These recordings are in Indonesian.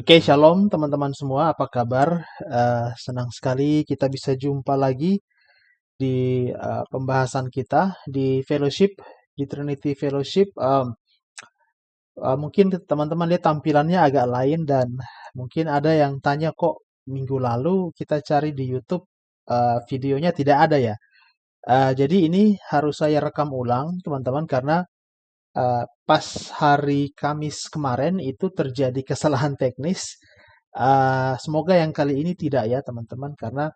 Oke, shalom teman-teman semua, apa kabar? Senang sekali kita bisa jumpa lagi di pembahasan kita di fellowship, di Trinity Fellowship. Mungkin teman-teman lihat tampilannya agak lain dan mungkin ada yang tanya kok minggu lalu kita cari di YouTube videonya tidak ada ya. Jadi ini harus saya rekam ulang teman-teman karena pas hari Kamis kemarin itu terjadi kesalahan teknis. Semoga yang kali ini tidak ya teman-teman, karena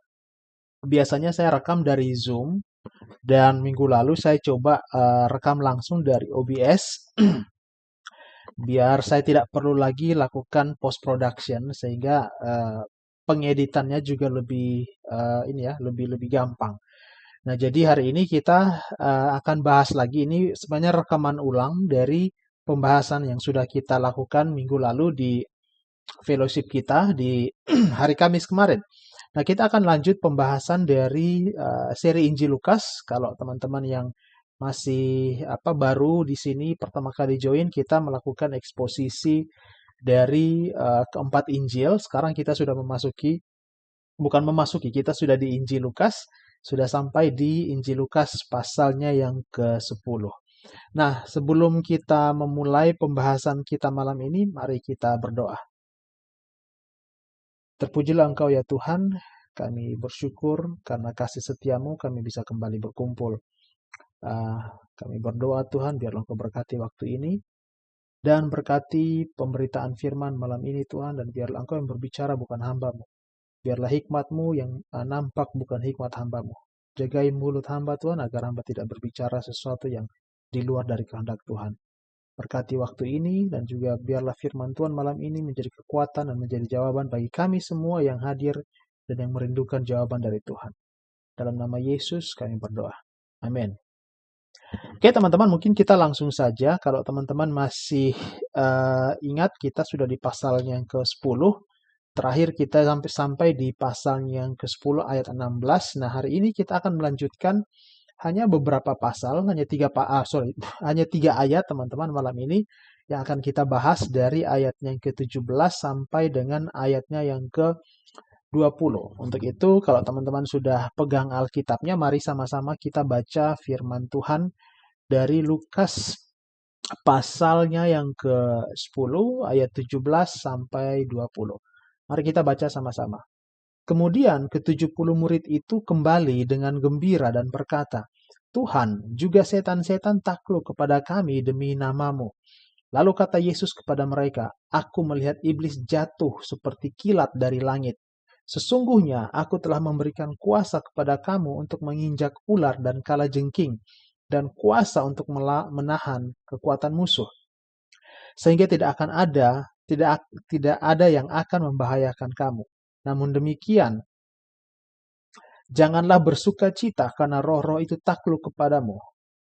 biasanya saya rekam dari Zoom dan minggu lalu saya coba rekam langsung dari OBS biar saya tidak perlu lagi lakukan post production sehingga pengeditannya juga lebih ini ya lebih gampang. Nah, jadi hari ini kita akan bahas lagi, ini sebenarnya rekaman ulang dari pembahasan yang sudah kita lakukan minggu lalu di fellowship kita di hari Kamis kemarin. Nah, kita akan lanjut pembahasan dari seri Injil Lukas. Kalau teman-teman yang masih baru di sini pertama kali join, kita melakukan eksposisi dari keempat Injil. Sekarang kita sudah kita sudah di Injil Lukas, sudah sampai di Injil Lukas pasalnya yang ke-10. Nah, sebelum kita memulai pembahasan kita malam ini, mari kita berdoa. Terpujilah Engkau ya Tuhan, kami bersyukur karena kasih setiamu kami bisa kembali berkumpul. Kami berdoa Tuhan, biarlah Engkau berkati waktu ini, dan berkati pemberitaan firman malam ini Tuhan, dan biarlah Engkau yang berbicara bukan hamba-Mu. Biarlah hikmat-Mu yang nampak bukan hikmat hamba-Mu. Jagai mulut hamba Tuhan agar hamba tidak berbicara sesuatu yang di luar dari kehendak Tuhan. Berkati waktu ini dan juga biarlah firman Tuhan malam ini menjadi kekuatan dan menjadi jawaban bagi kami semua yang hadir dan yang merindukan jawaban dari Tuhan. Dalam nama Yesus kami berdoa. Amin. Oke teman-teman, mungkin kita langsung saja. Kalau teman-teman masih ingat, kita sudah di pasal yang ke-10. Terakhir kita sampai di pasal yang ke-10 ayat 16. Nah, hari ini kita akan melanjutkan hanya beberapa pasal, hanya 3 ayat teman-teman malam ini yang akan kita bahas dari ayatnya yang ke-17 sampai dengan ayatnya yang ke-20. Untuk itu, kalau teman-teman sudah pegang Alkitabnya, mari sama-sama kita baca firman Tuhan dari Lukas pasalnya yang ke-10 ayat 17 sampai 20. Mari kita baca sama-sama. Kemudian ke-70 murid itu kembali dengan gembira dan berkata, Tuhan, juga setan-setan takluk kepada kami demi namamu. Lalu kata Yesus kepada mereka, Aku melihat iblis jatuh seperti kilat dari langit. Sesungguhnya aku telah memberikan kuasa kepada kamu untuk menginjak ular dan kalajengking, dan kuasa untuk menahan kekuatan musuh. Sehingga tidak ada yang akan membahayakan kamu. Namun demikian, janganlah bersukacita karena roh-roh itu takluk kepadamu,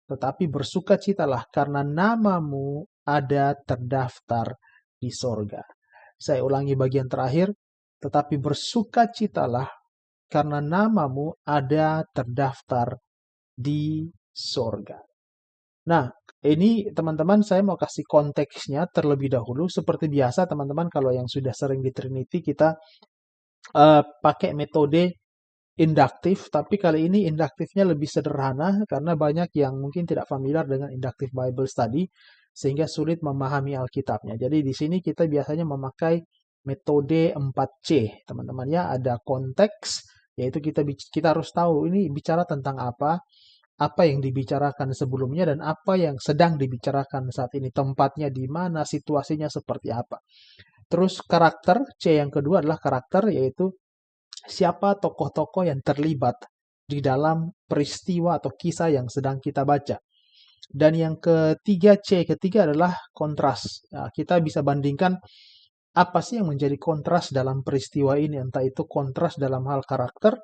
tetapi bersukacitalah karena namamu ada terdaftar di sorga. Saya ulangi bagian terakhir, tetapi bersukacitalah karena namamu ada terdaftar di sorga. Nah, ini teman-teman saya mau kasih konteksnya terlebih dahulu. Seperti biasa teman-teman, kalau yang sudah sering di Trinity kita pakai metode induktif, tapi kali ini induktifnya lebih sederhana karena banyak yang mungkin tidak familiar dengan inductive Bible study sehingga sulit memahami Alkitabnya. Jadi di sini kita biasanya memakai metode 4C, teman-teman ya. Ada konteks, yaitu kita harus tahu ini bicara tentang apa yang dibicarakan sebelumnya dan apa yang sedang dibicarakan saat ini, tempatnya di mana, situasinya seperti apa. Terus karakter, C yang kedua adalah karakter, yaitu siapa tokoh-tokoh yang terlibat di dalam peristiwa atau kisah yang sedang kita baca. Dan yang ketiga adalah kontras. Nah, kita bisa bandingkan apa sih yang menjadi kontras dalam peristiwa ini, entah itu kontras dalam hal karakter,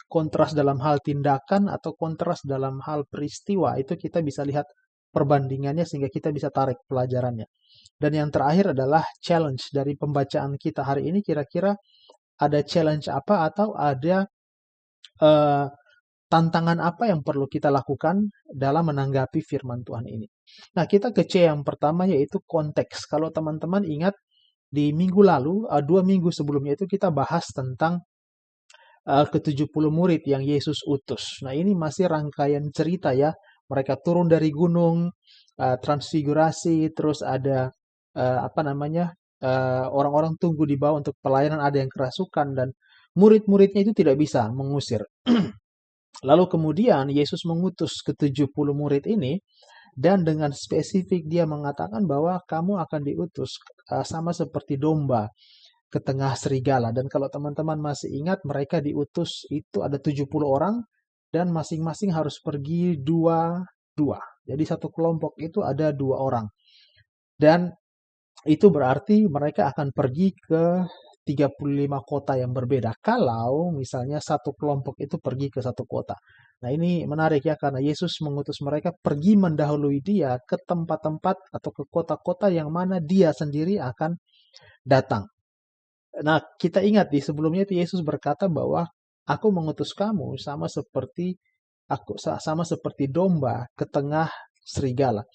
kontras dalam hal tindakan, atau kontras dalam hal peristiwa. Itu kita bisa lihat perbandingannya sehingga kita bisa tarik pelajarannya. Dan yang terakhir adalah challenge dari pembacaan kita hari ini. Kira-kira ada challenge apa atau ada tantangan apa yang perlu kita lakukan dalam menanggapi firman Tuhan ini. Nah, kita ke C yang pertama yaitu konteks. Kalau teman-teman ingat Di minggu lalu, 2 minggu sebelumnya itu kita bahas tentang ke-70 murid yang Yesus utus. Nah, ini masih rangkaian cerita ya. Mereka turun dari gunung, transfigurasi, terus ada apa namanya? Orang-orang tunggu di bawah untuk pelayanan, ada yang kerasukan dan murid-muridnya itu tidak bisa mengusir. Lalu kemudian Yesus mengutus ke-70 murid ini dan dengan spesifik dia mengatakan bahwa kamu akan diutus sama seperti domba ke tengah serigala. Dan kalau teman-teman masih ingat, mereka diutus itu ada 70 orang dan masing-masing harus pergi dua-dua. Jadi satu kelompok itu ada 2 orang. Dan itu berarti mereka akan pergi ke 35 kota yang berbeda. Kalau misalnya satu kelompok itu pergi ke satu kota. Nah, ini menarik ya, karena Yesus mengutus mereka pergi mendahului dia ke tempat-tempat atau ke kota-kota yang mana dia sendiri akan datang. Nah, kita ingat di sebelumnya itu Yesus berkata bahwa aku mengutus kamu sama seperti domba ke tengah serigala.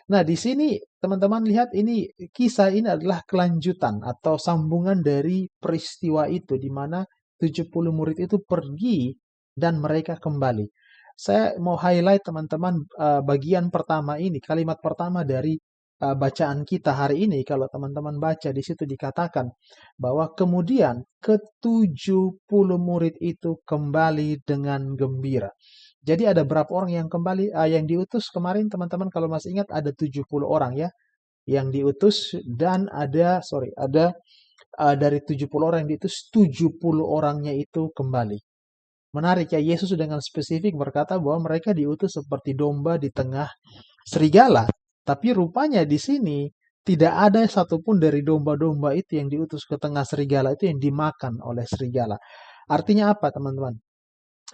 Nah, di sini teman-teman lihat ini kisah ini adalah kelanjutan atau sambungan dari peristiwa itu di mana 70 murid itu pergi dan mereka kembali. Saya mau highlight teman-teman bagian pertama ini, kalimat pertama dari bacaan kita hari ini. Kalau teman-teman baca di situ dikatakan bahwa kemudian ke-70 murid itu kembali dengan gembira. Jadi ada berapa orang yang kembali, yang diutus kemarin teman-teman kalau masih ingat ada 70 orang ya yang diutus dan ada dari 70 orang yang diutus 70 orangnya itu kembali. Menarik ya, Yesus dengan spesifik berkata bahwa mereka diutus seperti domba di tengah serigala. Tapi rupanya di sini tidak ada satupun dari domba-domba itu yang diutus ke tengah serigala itu yang dimakan oleh serigala. Artinya apa teman-teman?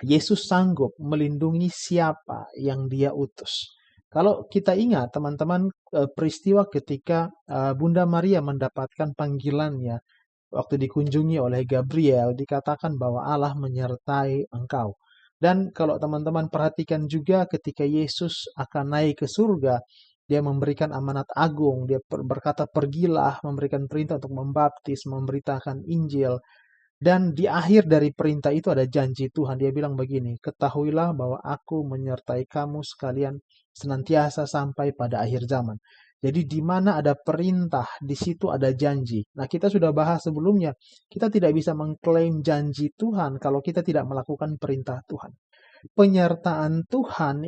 Yesus sanggup melindungi siapa yang dia utus. Kalau kita ingat teman-teman peristiwa ketika Bunda Maria mendapatkan panggilannya waktu dikunjungi oleh Gabriel, dikatakan bahwa Allah menyertai engkau. Dan kalau teman-teman perhatikan juga ketika Yesus akan naik ke surga, dia memberikan amanat agung, dia berkata pergilah, memberikan perintah untuk membaptis, memberitakan Injil, dan di akhir dari perintah itu ada janji Tuhan. Dia bilang begini, ketahuilah bahwa aku menyertai kamu sekalian senantiasa sampai pada akhir zaman. Jadi di mana ada perintah, di situ ada janji. Nah, kita sudah bahas sebelumnya, kita tidak bisa mengklaim janji Tuhan kalau kita tidak melakukan perintah Tuhan. Penyertaan Tuhan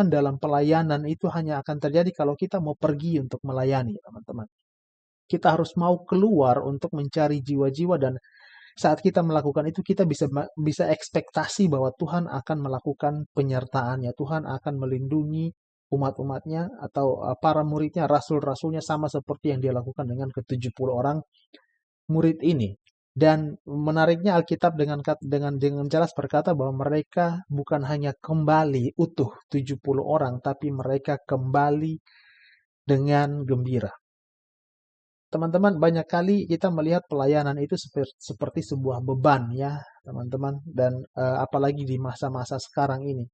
dalam pelayanan itu hanya akan terjadi kalau kita mau pergi untuk melayani, teman-teman. Kita harus mau keluar untuk mencari jiwa-jiwa dan saat kita melakukan itu kita bisa ekspektasi bahwa Tuhan akan melakukan penyertaannya. Tuhan akan melindungi umat-umatnya atau para muridnya, rasul-rasulnya sama seperti yang dia lakukan dengan ke-70 orang murid ini. Dan menariknya Alkitab dengan jelas berkata bahwa mereka bukan hanya kembali utuh 70 orang, tapi mereka kembali dengan gembira. Teman-teman, banyak kali kita melihat pelayanan itu seperti sebuah beban ya, teman-teman. Dan apalagi di masa-masa sekarang ini.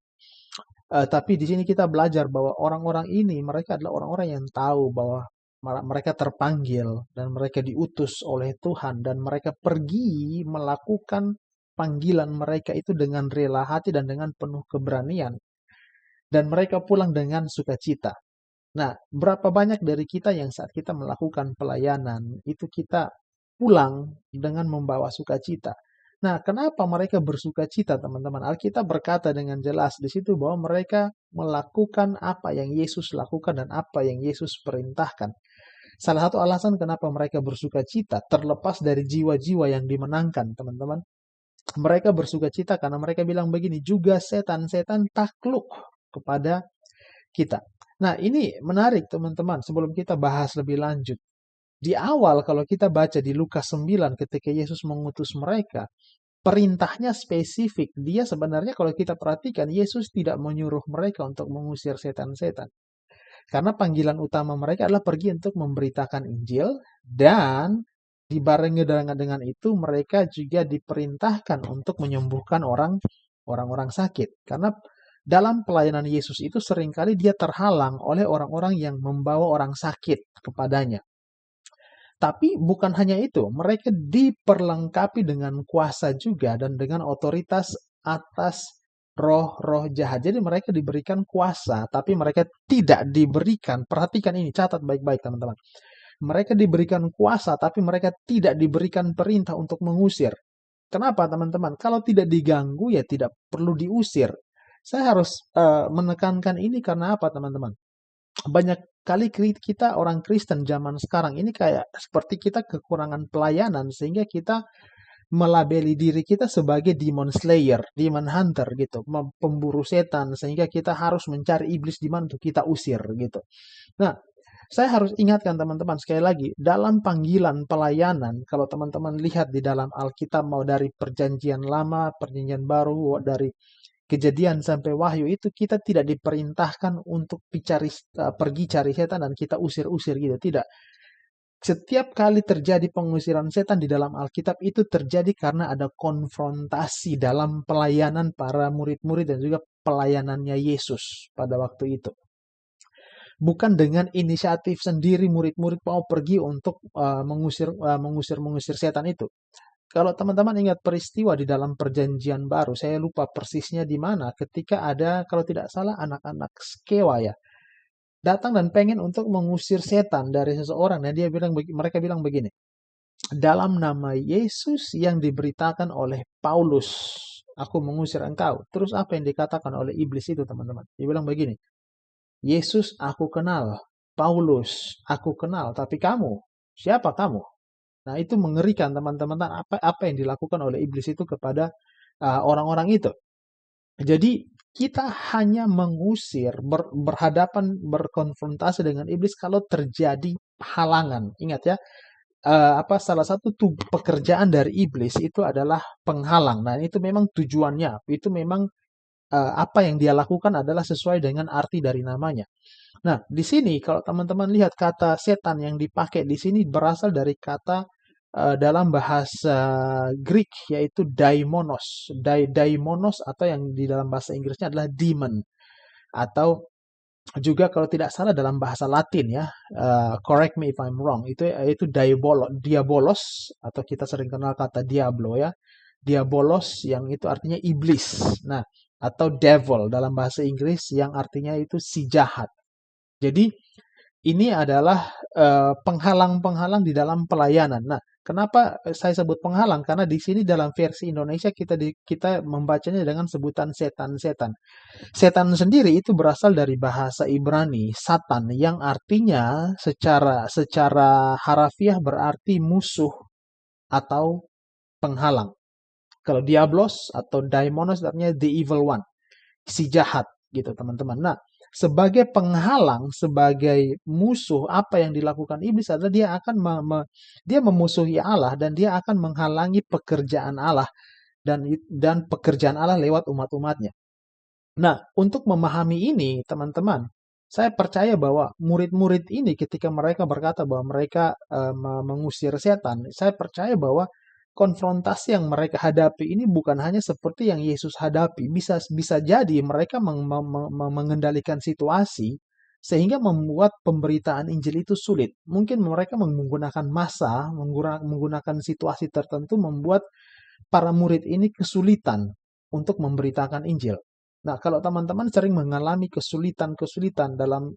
Tapi di sini kita belajar bahwa orang-orang ini, mereka adalah orang-orang yang tahu bahwa mereka terpanggil dan mereka diutus oleh Tuhan dan mereka pergi melakukan panggilan mereka itu dengan rela hati dan dengan penuh keberanian. Dan mereka pulang dengan sukacita. Nah, berapa banyak dari kita yang saat kita melakukan pelayanan, itu kita pulang dengan membawa sukacita. Nah, kenapa mereka bersukacita, teman-teman? Alkitab berkata dengan jelas di situ bahwa mereka melakukan apa yang Yesus lakukan dan apa yang Yesus perintahkan. Salah satu alasan kenapa mereka bersukacita, terlepas dari jiwa-jiwa yang dimenangkan, teman-teman. Mereka bersukacita karena mereka bilang begini, juga setan-setan takluk kepada kita. Nah, ini menarik teman-teman sebelum kita bahas lebih lanjut. Di awal kalau kita baca di Lukas 9 ketika Yesus mengutus mereka, perintahnya spesifik. Dia sebenarnya kalau kita perhatikan, Yesus tidak menyuruh mereka untuk mengusir setan-setan. Karena panggilan utama mereka adalah pergi untuk memberitakan Injil dan dibarengi dengan itu mereka juga diperintahkan untuk menyembuhkan orang-orang sakit. Karena dalam pelayanan Yesus itu seringkali dia terhalang oleh orang-orang yang membawa orang sakit kepadanya. Tapi bukan hanya itu, mereka diperlengkapi dengan kuasa juga dan dengan otoritas atas roh-roh jahat. Jadi mereka diberikan kuasa, tapi mereka tidak diberikan, perhatikan ini, catat baik-baik teman-teman. Mereka diberikan kuasa, tapi mereka tidak diberikan perintah untuk mengusir. Kenapa teman-teman? Kalau tidak diganggu, ya tidak perlu diusir. Saya harus menekankan ini karena apa teman-teman? Banyak kali kita orang Kristen zaman sekarang ini kayak seperti kita kekurangan pelayanan sehingga kita melabeli diri kita sebagai demon slayer, demon hunter gitu, pemburu setan sehingga kita harus mencari iblis di mana untuk kita usir gitu. Nah, saya harus ingatkan teman-teman sekali lagi, dalam panggilan pelayanan, kalau teman-teman lihat di dalam Alkitab mau dari perjanjian lama, perjanjian baru, dari Kejadian sampai Wahyu itu kita tidak diperintahkan untuk pergi cari setan dan kita usir-usir gitu. Tidak. Setiap kali terjadi pengusiran setan di dalam Alkitab itu terjadi karena ada konfrontasi dalam pelayanan para murid-murid dan juga pelayanannya Yesus pada waktu itu. Bukan dengan inisiatif sendiri murid-murid mau pergi untuk mengusir setan itu. Kalau teman-teman ingat peristiwa di dalam perjanjian baru, saya lupa persisnya di mana, ketika ada, kalau tidak salah, anak-anak Skewa ya, datang dan pengen untuk mengusir setan dari seseorang. Dan mereka bilang begini, dalam nama Yesus yang diberitakan oleh Paulus, aku mengusir engkau. Terus apa yang dikatakan oleh iblis itu teman-teman? Dia bilang begini, Yesus aku kenal, Paulus aku kenal, tapi kamu, siapa kamu? Nah, itu mengerikan teman-teman apa yang dilakukan oleh iblis itu kepada orang-orang itu. Jadi kita hanya mengusir, berhadapan, berkonfrontasi dengan iblis kalau terjadi halangan. Ingat ya, salah satu pekerjaan dari iblis itu adalah penghalang. Nah, itu memang tujuannya. Itu memang apa yang dia lakukan adalah sesuai dengan arti dari namanya. Nah, di sini kalau teman-teman lihat kata setan yang dipakai di sini berasal dari kata dalam bahasa Greek yaitu daimonos. Daimonos atau yang di dalam bahasa Inggrisnya adalah demon. Atau juga kalau tidak salah dalam bahasa Latin ya, correct me if I'm wrong, itu diabolos atau kita sering kenal kata diablo ya. Diabolos yang itu artinya iblis. Nah, atau devil dalam bahasa Inggris yang artinya itu si jahat. Jadi ini adalah penghalang-penghalang di dalam pelayanan. Nah, kenapa saya sebut penghalang? Karena di sini dalam versi Indonesia kita membacanya dengan sebutan setan-setan. Setan sendiri itu berasal dari bahasa Ibrani, Satan, yang artinya secara harafiah berarti musuh atau penghalang. Kalau diablos atau daimonos artinya the evil one, si jahat gitu teman-teman. Nah, sebagai penghalang, sebagai musuh, apa yang dilakukan iblis adalah dia akan dia memusuhi Allah dan dia akan menghalangi pekerjaan Allah dan pekerjaan Allah lewat umat-umatnya. Nah, untuk memahami ini, teman-teman, saya percaya bahwa murid-murid ini ketika mereka berkata bahwa mereka mengusir setan, saya percaya bahwa konfrontasi yang mereka hadapi ini bukan hanya seperti yang Yesus hadapi. Bisa jadi mereka mengendalikan situasi sehingga membuat pemberitaan Injil itu sulit. Mungkin mereka menggunakan massa, menggunakan situasi tertentu membuat para murid ini kesulitan untuk memberitakan Injil. Nah, kalau teman-teman sering mengalami kesulitan-kesulitan dalam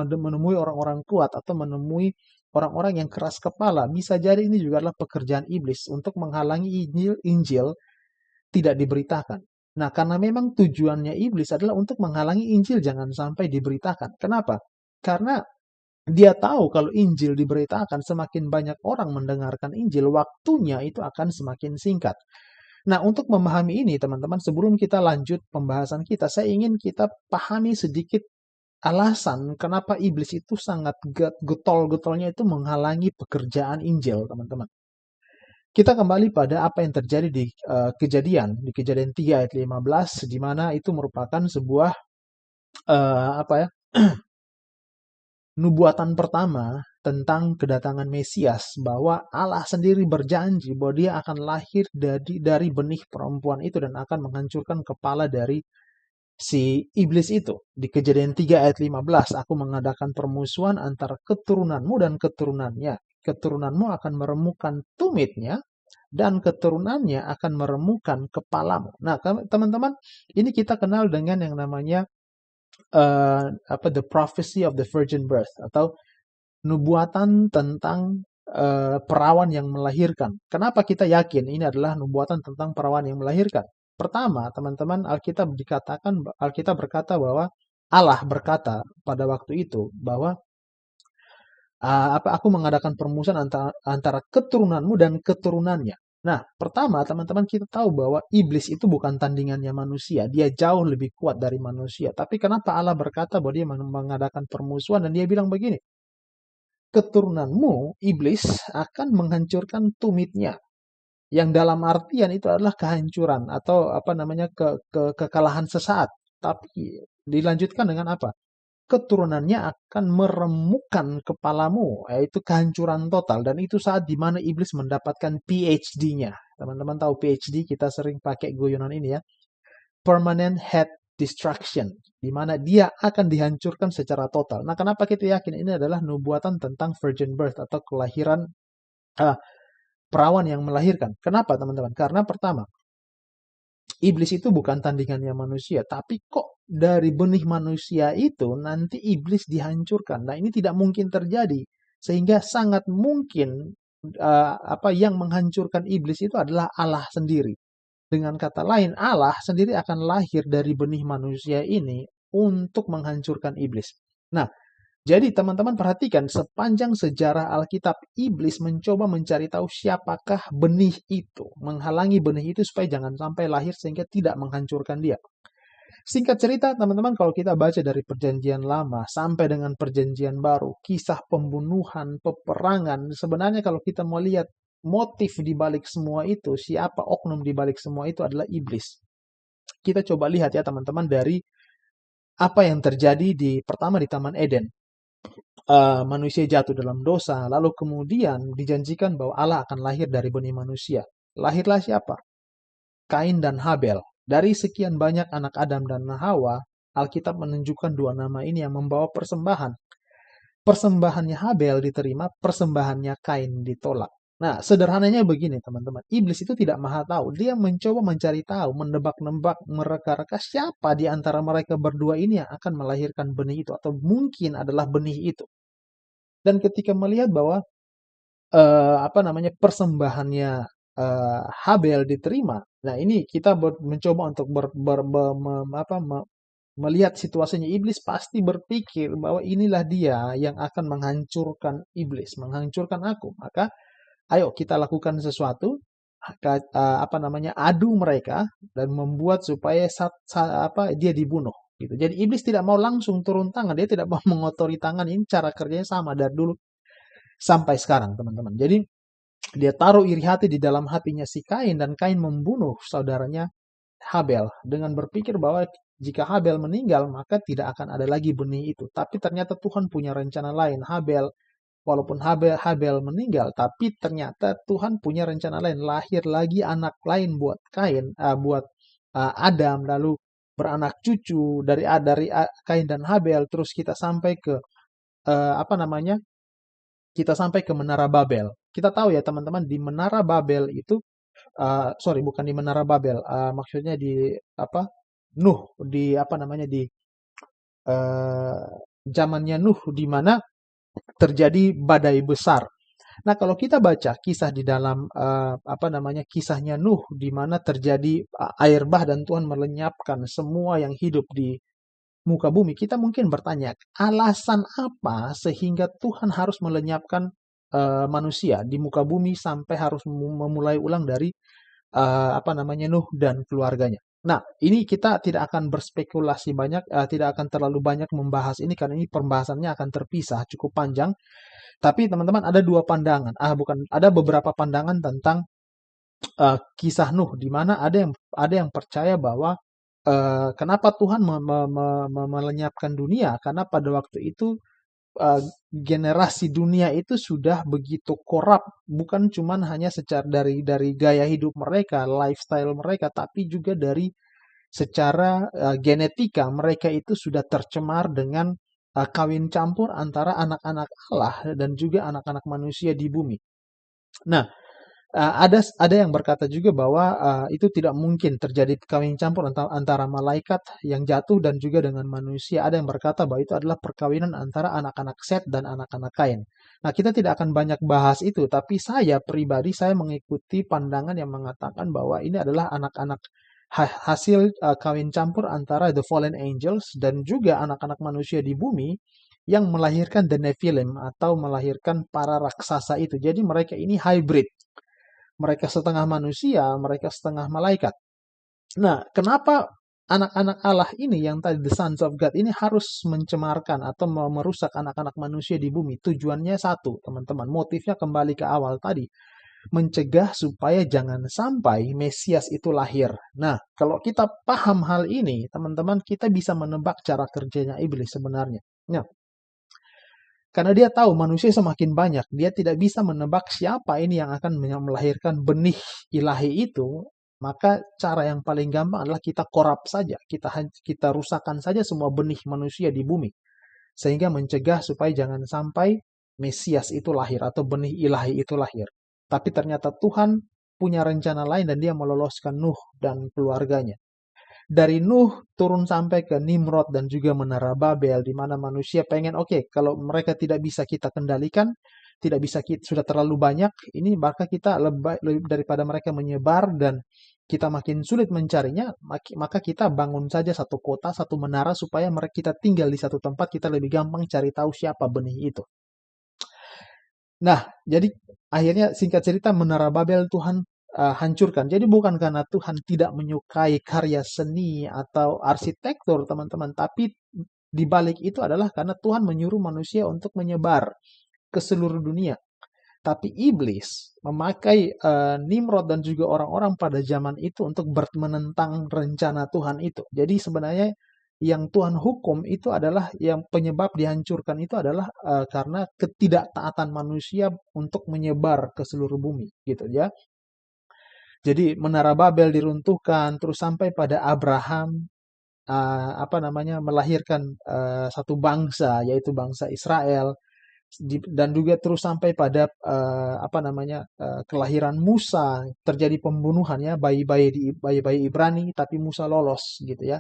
menemui orang-orang kuat atau menemui orang-orang yang keras kepala, bisa jadi ini juga adalah pekerjaan iblis untuk menghalangi Injil tidak diberitakan. Nah, karena memang tujuannya iblis adalah untuk menghalangi Injil jangan sampai diberitakan. Kenapa? Karena dia tahu kalau Injil diberitakan, semakin banyak orang mendengarkan Injil, waktunya itu akan semakin singkat. Nah, untuk memahami ini, teman-teman, sebelum kita lanjut pembahasan kita, saya ingin kita pahami sedikit alasan kenapa iblis itu sangat getol-getolnya itu menghalangi pekerjaan Injil, teman-teman. Kita kembali pada apa yang terjadi di di Kejadian 3 ayat 15, di mana itu merupakan sebuah nubuatan pertama tentang kedatangan Mesias, bahwa Allah sendiri berjanji bahwa dia akan lahir dari benih perempuan itu dan akan menghancurkan kepala dari si iblis itu. Di Kejadian 3 ayat 15, aku mengadakan permusuhan antara keturunanmu dan keturunannya. keturunanmu akan meremukkan tumitnya, dan keturunannya akan meremukkan kepalamu. Nah, teman-teman, ini kita kenal dengan yang namanya the prophecy of the virgin birth, atau nubuatan tentang perawan yang melahirkan. Kenapa kita yakin ini adalah nubuatan tentang perawan yang melahirkan? Pertama, teman-teman, Alkitab berkata bahwa Allah berkata pada waktu itu bahwa aku mengadakan permusuhan antara keturunanmu dan keturunannya. Nah, pertama, teman-teman, kita tahu bahwa iblis itu bukan tandingannya manusia. Dia jauh lebih kuat dari manusia. Tapi kenapa Allah berkata bahwa dia mengadakan permusuhan, dan dia bilang begini, keturunanmu, iblis, akan menghancurkan tumitnya. Yang dalam artian itu adalah kehancuran atau kekalahan sesaat. Tapi dilanjutkan dengan apa? Keturunannya akan meremukkan kepalamu, yaitu kehancuran total. Dan itu saat di mana iblis mendapatkan PhD-nya. Teman-teman tahu PhD, kita sering pakai guyonan ini ya. Permanent Head Destruction, di mana dia akan dihancurkan secara total. Nah, kenapa kita yakin ini adalah nubuatan tentang virgin birth atau kelahiran perawan yang melahirkan? Kenapa, teman-teman? Karena pertama, iblis itu bukan tandingannya manusia, tapi kok dari benih manusia itu nanti iblis dihancurkan. Nah, ini tidak mungkin terjadi, sehingga sangat mungkin yang menghancurkan iblis itu adalah Allah sendiri. Dengan kata lain, Allah sendiri akan lahir dari benih manusia ini untuk menghancurkan iblis. Nah, jadi teman-teman perhatikan, sepanjang sejarah Alkitab, iblis mencoba mencari tahu siapakah benih itu, menghalangi benih itu supaya jangan sampai lahir sehingga tidak menghancurkan dia. Singkat cerita, teman-teman, kalau kita baca dari Perjanjian Lama sampai dengan Perjanjian Baru, kisah pembunuhan, peperangan, sebenarnya kalau kita mau lihat motif di balik semua itu, siapa oknum di balik semua itu adalah iblis. Kita coba lihat ya teman-teman dari apa yang terjadi pertama di Taman Eden. Manusia jatuh dalam dosa, lalu kemudian dijanjikan bahwa Allah akan lahir dari benih manusia. Lahirlah siapa? Kain dan Habel. Dari sekian banyak anak Adam dan Hawa, Alkitab menunjukkan dua nama ini yang membawa persembahan. Persembahannya Habel diterima, persembahannya Kain ditolak. Nah, sederhananya begini teman-teman, iblis itu tidak maha tahu. Dia mencoba mencari tahu, menebak-nebak, mereka-reka siapa di antara mereka berdua ini yang akan melahirkan benih itu, atau mungkin adalah benih itu. Dan ketika melihat bahwa persembahannya Habel diterima, nah ini kita mencoba untuk melihat situasinya. Iblis pasti berpikir bahwa inilah dia yang akan menghancurkan iblis, menghancurkan aku. Maka ayo kita lakukan sesuatu, adu mereka dan membuat supaya dia dibunuh. Gitu. Jadi iblis tidak mau langsung turun tangan, dia tidak mau mengotori tangan. Ini cara kerjanya sama dari dulu sampai sekarang, teman-teman. Jadi dia taruh iri hati di dalam hatinya si Kain, dan Kain membunuh saudaranya Habel dengan berpikir bahwa jika Habel meninggal maka tidak akan ada lagi benih itu. Tapi ternyata Tuhan punya rencana lain. Walaupun Habel meninggal, tapi ternyata Tuhan punya rencana lain. Lahir lagi anak lain buat Adam, lalu beranak cucu dari Kain dan Habel. Terus kita sampai ke kita sampai ke Menara Babel. Kita tahu ya teman-teman, di Menara Babel itu, bukan di Menara Babel, maksudnya di Nuh, di zamannya Nuh, di mana terjadi badai besar. Nah, kalau kita baca kisah di dalam kisahnya Nuh, di mana terjadi air bah dan Tuhan melenyapkan semua yang hidup di muka bumi, kita mungkin bertanya, alasan apa sehingga Tuhan harus melenyapkan manusia di muka bumi sampai harus memulai ulang dari Nuh dan keluarganya. Nah, ini kita tidak akan berspekulasi banyak, tidak akan terlalu banyak membahas ini karena ini pembahasannya akan terpisah cukup panjang. Tapi teman-teman ada ada beberapa pandangan tentang kisah Nuh, di mana ada yang percaya bahwa kenapa Tuhan melenyapkan dunia? Karena pada waktu itu generasi dunia itu sudah begitu korup, bukan cuma hanya secara dari gaya hidup mereka, lifestyle mereka, tapi juga dari secara genetika mereka itu sudah tercemar dengan kawin campur antara anak-anak Allah dan juga anak-anak manusia di bumi. Nah, ada yang berkata juga bahwa itu tidak mungkin terjadi kawin campur antara malaikat yang jatuh dan juga dengan manusia. Ada yang berkata bahwa itu adalah perkawinan antara anak-anak Set dan anak-anak Kain. Nah, kita tidak akan banyak bahas itu, tapi saya pribadi saya mengikuti pandangan yang mengatakan bahwa ini adalah anak-anak hasil kawin campur antara the fallen angels dan juga anak-anak manusia di bumi yang melahirkan the Nephilim atau melahirkan para raksasa itu. Jadi mereka ini hybrid. Mereka setengah manusia, mereka setengah malaikat. Nah, kenapa anak-anak Allah ini yang tadi the sons of God ini harus mencemarkan atau merusak anak-anak manusia di bumi? Tujuannya satu, teman-teman. Motifnya kembali ke awal tadi. Mencegah supaya jangan sampai Mesias itu lahir. Nah, kalau kita paham hal ini, teman-teman, kita bisa menebak cara kerjanya iblis sebenarnya. Nah, karena dia tahu manusia semakin banyak, dia tidak bisa menebak siapa ini yang akan melahirkan benih ilahi itu. Maka cara yang paling gampang adalah kita korap saja, kita rusakkan saja semua benih manusia di bumi, sehingga mencegah supaya jangan sampai Mesias itu lahir atau benih ilahi itu lahir. Tapi ternyata Tuhan punya rencana lain dan dia meloloskan Nuh dan keluarganya. Dari Nuh turun sampai ke Nimrod dan juga Menara Babel, di mana manusia pengen, oke, kalau mereka tidak bisa kita kendalikan, tidak bisa sudah terlalu banyak, ini maka kita lebih daripada mereka menyebar dan kita makin sulit mencarinya, maka kita bangun saja satu kota, satu menara supaya mereka kita tinggal di satu tempat, kita lebih gampang cari tahu siapa benih itu. Nah, jadi akhirnya singkat cerita Menara Babel Tuhan hancurkan. Jadi bukan karena Tuhan tidak menyukai karya seni atau arsitektur, teman-teman, tapi di balik itu adalah karena Tuhan menyuruh manusia untuk menyebar ke seluruh dunia. Tapi iblis memakai Nimrod dan juga orang-orang pada zaman itu untuk menentang rencana Tuhan itu. Jadi sebenarnya yang Tuhan hukum itu adalah yang penyebab dihancurkan itu adalah karena ketidaktaatan manusia untuk menyebar ke seluruh bumi, gitu ya. Jadi Menara Babel diruntuhkan, terus sampai pada Abraham melahirkan satu bangsa, yaitu bangsa Israel, dan juga terus sampai pada kelahiran Musa, terjadi pembunuhan ya bayi-bayi Ibrani, tapi Musa lolos gitu ya.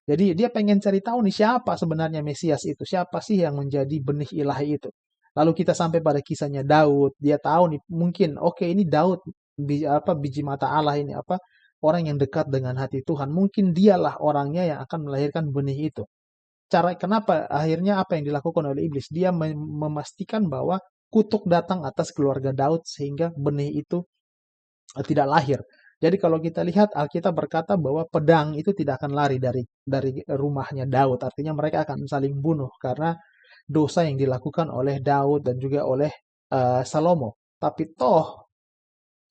Jadi dia pengen cari tahu nih siapa sebenarnya Mesias itu, siapa sih yang menjadi benih ilahi itu. Lalu kita sampai pada kisahnya Daud, dia tahu nih mungkin oke, ini Daud biji mata Allah ini orang yang dekat dengan hati Tuhan, mungkin dialah orangnya yang akan melahirkan benih itu. Kenapa akhirnya apa yang dilakukan oleh iblis? Dia memastikan bahwa kutuk datang atas keluarga Daud sehingga benih itu tidak lahir. Jadi kalau kita lihat Alkitab berkata bahwa pedang itu tidak akan lari dari rumahnya Daud. Artinya mereka akan saling bunuh karena dosa yang dilakukan oleh Daud dan juga oleh Salomo. Tapi toh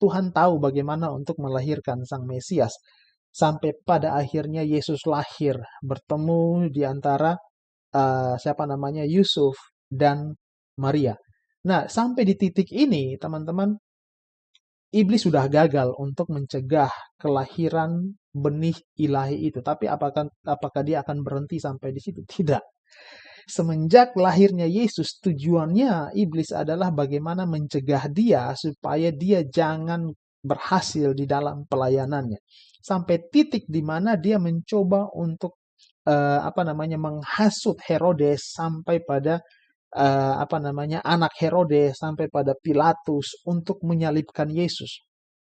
Tuhan tahu bagaimana untuk melahirkan Sang Mesias. Sampai pada akhirnya Yesus lahir bertemu di antara Yusuf dan Maria. Nah, sampai di titik ini, teman-teman, iblis sudah gagal untuk mencegah kelahiran benih ilahi itu. Tapi apakah dia akan berhenti sampai di situ? Tidak. Semenjak lahirnya Yesus, tujuannya iblis adalah bagaimana mencegah dia supaya dia jangan berhasil di dalam pelayanannya. Sampai titik di mana dia mencoba untuk menghasut Herodes sampai pada anak Herodes sampai pada Pilatus untuk menyalibkan Yesus.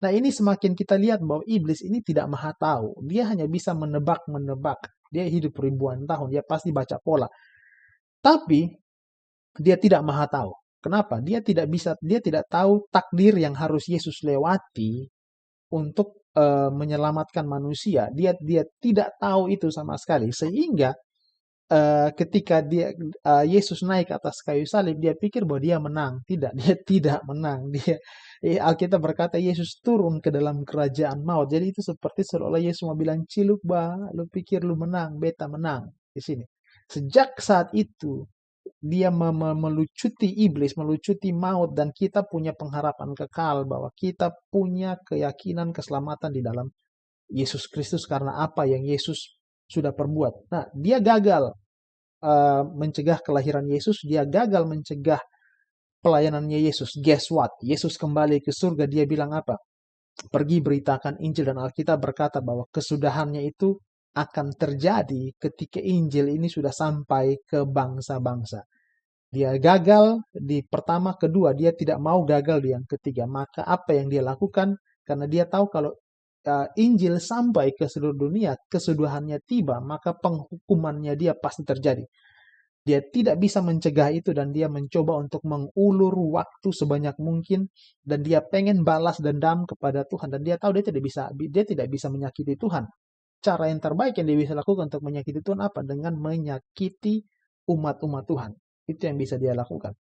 Nah, ini semakin kita lihat bahwa iblis ini tidak maha tahu. Dia hanya bisa menebak-menebak. Dia hidup ribuan tahun, dia pasti baca pola. Tapi dia tidak maha tahu. Kenapa? Dia tidak tahu takdir yang harus Yesus lewati untuk menyelamatkan manusia. Dia tidak tahu itu sama sekali. Sehingga ketika Yesus naik ke atas kayu salib, dia pikir bahwa dia menang. Tidak, dia tidak menang. Alkitab berkata Yesus turun ke dalam kerajaan maut. Jadi itu seperti seolah Yesus mau bilang, ciluk bah, lu pikir lu menang, beta menang di sini. Sejak saat itu dia melucuti iblis, melucuti maut, dan kita punya pengharapan kekal bahwa kita punya keyakinan keselamatan di dalam Yesus Kristus karena apa yang Yesus sudah perbuat. Nah, dia gagal. mencegah kelahiran Yesus, dia gagal mencegah pelayanannya Yesus. Guess what? Yesus kembali ke surga, dia bilang apa? Pergi beritakan Injil, dan Alkitab berkata bahwa kesudahannya itu akan terjadi ketika Injil ini sudah sampai ke bangsa-bangsa. Dia gagal di pertama, kedua, dia tidak mau gagal di yang ketiga. Maka apa yang dia lakukan? Karena dia tahu kalau Injil sampai ke seluruh dunia, kesudahannya tiba, maka penghukumannya dia pasti terjadi. Dia tidak bisa mencegah itu, dan dia mencoba untuk mengulur waktu sebanyak mungkin, dan dia pengen balas dendam kepada Tuhan, dan dia tahu dia tidak bisa menyakiti Tuhan. Cara yang terbaik yang dia bisa lakukan untuk menyakiti Tuhan apa? Dengan menyakiti umat-umat Tuhan. Itu yang bisa dia lakukan.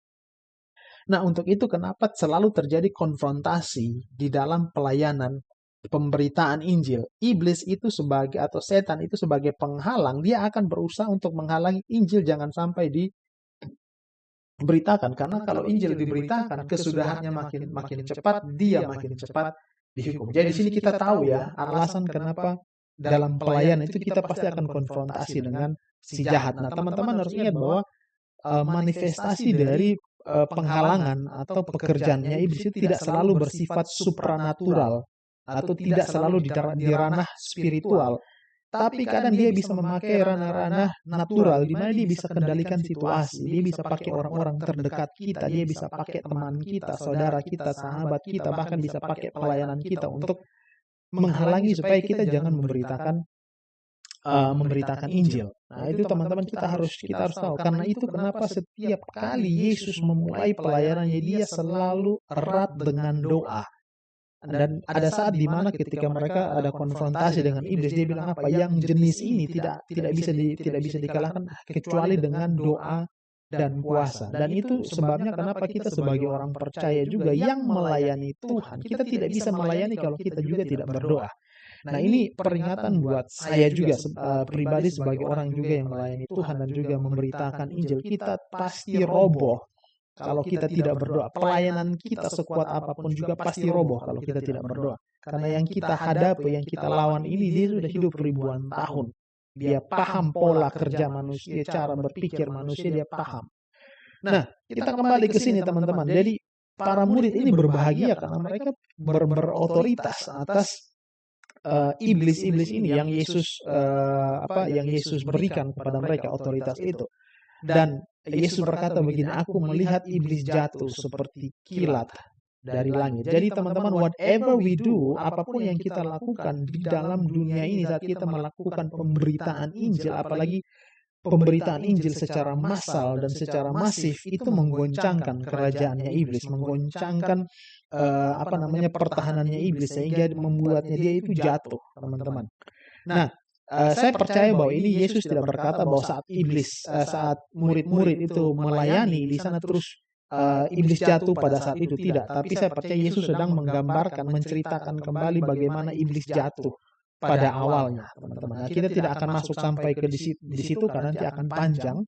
Nah, untuk itu kenapa selalu terjadi konfrontasi di dalam pelayanan pemberitaan Injil. Iblis itu atau setan itu sebagai penghalang, dia akan berusaha untuk menghalangi Injil jangan sampai diberitakan. Karena kalau Injil diberitakan, kesudahannya makin cepat, dia makin cepat dihukum. Jadi di sini kita tahu ya, alasan kenapa dalam pelayanan itu kita pasti akan konfrontasi dengan si jahat. Nah, teman-teman harus ingat bahwa manifestasi dari penghalangan atau pekerjaannya iblis itu tidak selalu bersifat supranatural atau tidak selalu di ranah spiritual, tapi kadang dia bisa memakai ranah-ranah natural di mana dia bisa kendalikan situasi, dia bisa pakai orang-orang terdekat kita, dia bisa pakai teman kita, saudara kita, sahabat kita, bahkan bisa pakai pelayanan kita untuk menghalangi supaya kita jangan memberitakan Injil. Nah, itu teman-teman kita harus tahu. Karena itu kenapa setiap kali Yesus memulai pelayanannya, dia selalu erat dengan doa. Dan ada saat di mana ketika mereka ada konfrontasi dengan iblis, dia bilang apa? Yang jenis ini tidak bisa dikalahkan kecuali dengan doa dan puasa. Dan itu sebabnya kenapa kita sebagai orang percaya juga yang melayani Tuhan, kita tidak bisa melayani kalau kita juga tidak berdoa. Nah, ini peringatan buat saya juga pribadi sebagai orang juga yang melayani Tuhan dan juga memberitakan Injil. Kita pasti roboh kalau kita tidak berdoa. Pelayanan kita sekuat apapun juga pasti roboh kalau kita tidak berdoa. Karena yang kita hadapi, yang kita lawan ini, dia sudah hidup ribuan tahun. Dia paham pola kerja manusia, cara berpikir manusia, dia paham. Nah, kita kembali ke sini teman-teman. Jadi para murid ini berbahagia karena mereka berotoritas atas iblis-iblis ini yang Yesus berikan kepada mereka otoritas itu. Dan Yesus berkata begini, aku melihat iblis jatuh seperti kilat dari langit. Jadi teman-teman, whatever we do, apapun yang kita lakukan di dalam dunia ini saat kita melakukan pemberitaan Injil, apalagi pemberitaan Injil secara massal dan secara masif, itu menggoncangkan kerajaannya iblis, menggoncangkan pertahanannya iblis, sehingga membuatnya dia itu jatuh, teman-teman. Nah, saya percaya bahwa ini Yesus tidak berkata bahwa saat murid-murid itu melayani di sana terus iblis jatuh pada saat itu, tidak. Tapi saya percaya Yesus sedang menggambarkan, menceritakan kembali bagaimana iblis jatuh pada awalnya, teman-teman. Nah, kita tidak akan masuk sampai ke di situ karena nanti akan panjang.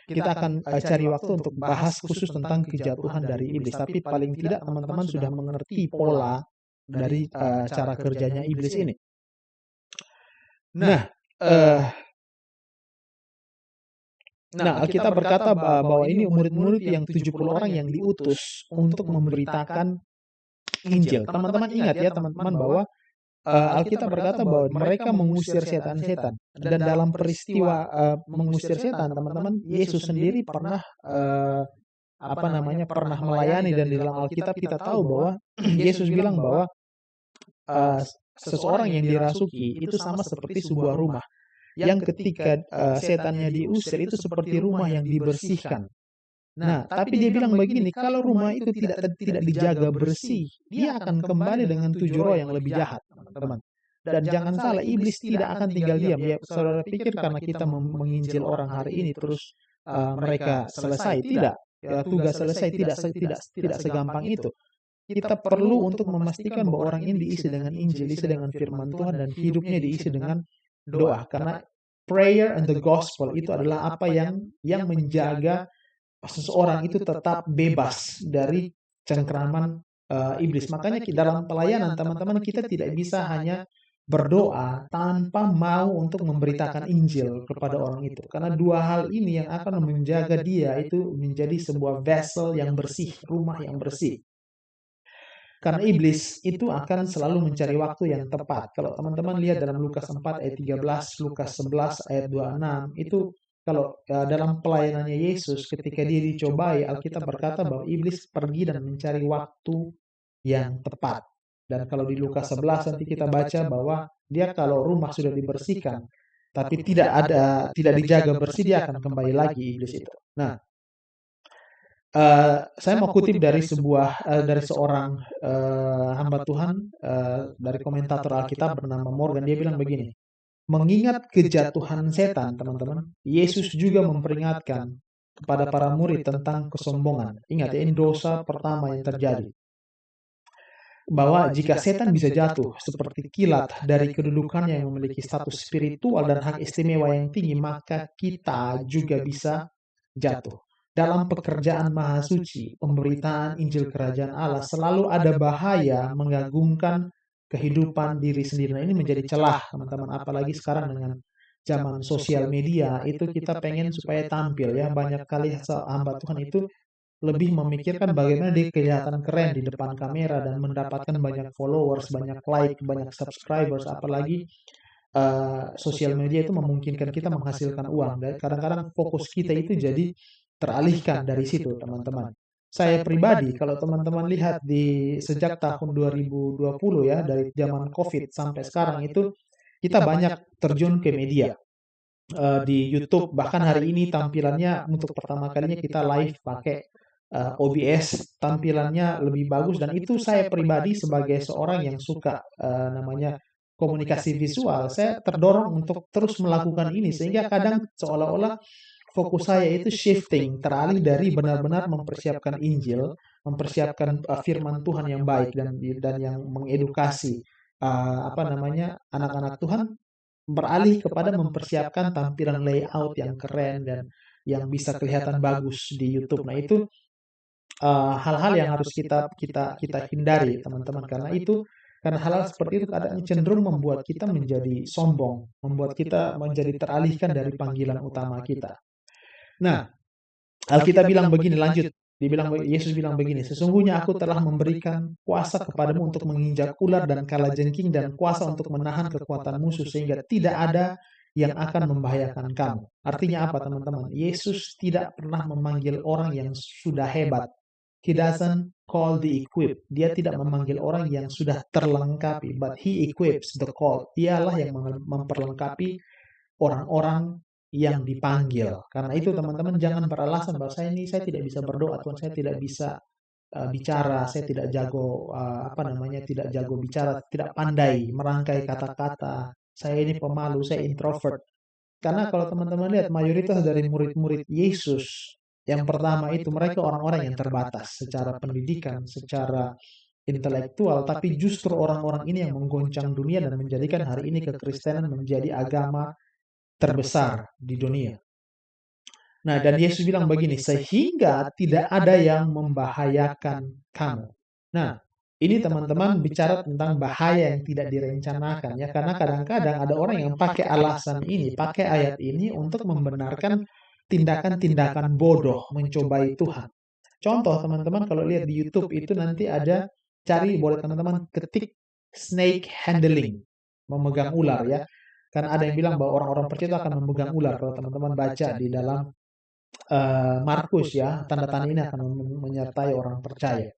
Kita akan cari waktu untuk bahas khusus tentang kejatuhan dari iblis. Tapi paling tidak teman-teman sudah mengerti pola dari cara kerjanya iblis ini. Nah, Alkitab berkata bahwa ini murid-murid yang 70 orang yang diutus untuk memberitakan Injil. Teman-teman ingat ya teman-teman bahwa Alkitab berkata bahwa mereka mengusir setan-setan. Dan dalam peristiwa mengusir setan, teman-teman, Yesus sendiri pernah pernah melayani, dan di dalam Alkitab kita tahu bahwa Yesus bilang bahwa seseorang yang dirasuki itu sama seperti sebuah rumah yang ketika setannya diusir itu seperti rumah yang dibersihkan. Nah, tapi dia bilang begini, kalau rumah itu tidak dijaga bersih, dia akan kembali dengan 7 roh yang lebih jahat, teman-teman. Dan jangan salah, iblis tidak akan tinggal diam. Ya, saudara pikir karena kita menginjil orang hari ini terus mereka selesai? Tidak. Ya, tugas selesai tidak segampang itu. Kita perlu untuk memastikan bahwa orang ini diisi dengan Injil, diisi dengan firman Tuhan, dan hidupnya diisi dengan doa. Karena prayer and the gospel itu adalah apa yang menjaga seseorang itu tetap bebas dari cengkraman iblis. Makanya dalam pelayanan teman-teman kita tidak bisa hanya berdoa tanpa mau untuk memberitakan Injil kepada orang itu. Karena dua hal ini yang akan menjaga dia itu menjadi sebuah vessel yang bersih, rumah yang bersih. Karena iblis itu akan selalu mencari waktu yang tepat. Kalau teman-teman lihat dalam Lukas 4 ayat 13, Lukas 11 ayat 26, itu kalau dalam pelayanannya Yesus ketika dia dicobai, Alkitab berkata bahwa iblis pergi dan mencari waktu yang tepat. Dan kalau di Lukas 11 nanti kita baca bahwa dia kalau rumah sudah dibersihkan, tapi tidak dijaga bersih, dia akan kembali lagi iblis itu. Nah, saya mau kutip dari seorang hamba Tuhan, dari komentator Alkitab bernama Morgan. Dia bilang begini, mengingat kejatuhan setan, teman-teman, Yesus juga memperingatkan kepada para murid tentang kesombongan. Ingat ya, ini dosa pertama yang terjadi. Bahwa jika setan bisa jatuh seperti kilat dari kedudukannya yang memiliki status spiritual dan hak istimewa yang tinggi, maka kita juga bisa jatuh. Dalam pekerjaan Maha Suci, pemberitaan Injil Kerajaan Allah, selalu ada bahaya mengagungkan kehidupan diri sendiri. Nah, ini menjadi celah, teman-teman. Apalagi sekarang dengan zaman sosial media, itu kita pengen supaya tampil ya. Banyak kali hamba Tuhan itu lebih memikirkan bagaimana dia kelihatan keren di depan kamera dan mendapatkan banyak followers, banyak like, banyak subscribers, apalagi sosial media itu memungkinkan kita menghasilkan uang. Dan kadang-kadang fokus kita itu jadi teralihkan dari situ, teman-teman. Saya pribadi, kalau teman-teman lihat di sejak tahun 2020 ya, dari zaman COVID sampai sekarang itu, kita banyak terjun ke media. Di YouTube, bahkan hari ini tampilannya untuk pertama kalinya kita live pakai OBS, tampilannya lebih bagus, dan itu saya pribadi sebagai seorang yang suka namanya komunikasi visual, saya terdorong untuk terus melakukan ini sehingga kadang seolah-olah fokus saya itu shifting, teralih dari benar-benar mempersiapkan Injil, mempersiapkan firman Tuhan yang baik dan yang mengedukasi anak-anak Tuhan, beralih kepada mempersiapkan tampilan layout yang keren dan yang bisa kelihatan bagus di YouTube. Nah, itu hal-hal yang harus kita hindari, teman-teman, karena hal-hal seperti itu kadang cenderung membuat kita menjadi sombong, membuat kita menjadi teralihkan dari panggilan utama kita. Nah, Alkitab bilang begini, lanjut. Yesus bilang begini, sesungguhnya aku telah memberikan kuasa kepadamu untuk menginjak ular dan kalajengking dan kuasa untuk menahan kekuatan musuh sehingga tidak ada yang akan membahayakan kamu. Artinya apa, teman-teman? Yesus tidak pernah memanggil orang yang sudah hebat. He doesn't call the equipped. Dia tidak memanggil orang yang sudah terlengkapi, but he equips the called. Dialah yang memperlengkapi orang-orang yang dipanggil. Karena itu teman-teman jangan beralasan bahwa saya tidak bisa berdoa, Tuhan, saya tidak bisa bicara, saya tidak jago tidak jago bicara, tidak pandai merangkai kata-kata. Saya ini pemalu, saya introvert. Karena kalau teman-teman lihat mayoritas dari murid-murid Yesus yang pertama itu mereka orang-orang yang terbatas secara pendidikan, secara intelektual, tapi justru orang-orang ini yang menggoncang dunia dan menjadikan hari ini kekristenan menjadi agama terbesar di dunia. Nah, dan Yesus bilang begini, sehingga tidak ada yang membahayakan kamu. Nah, ini teman-teman bicara tentang bahaya yang tidak direncanakan ya, karena kadang-kadang ada orang yang pakai alasan ini, pakai ayat ini untuk membenarkan tindakan-tindakan bodoh mencobai Tuhan. Contoh teman-teman kalau lihat di YouTube itu nanti ada, boleh teman-teman ketik snake handling, memegang ular ya. Kan ada yang bilang bahwa orang-orang percaya itu akan memegang ular. Kalau teman-teman baca di dalam Markus ya, tanda-tanda ini akan menyertai orang percaya.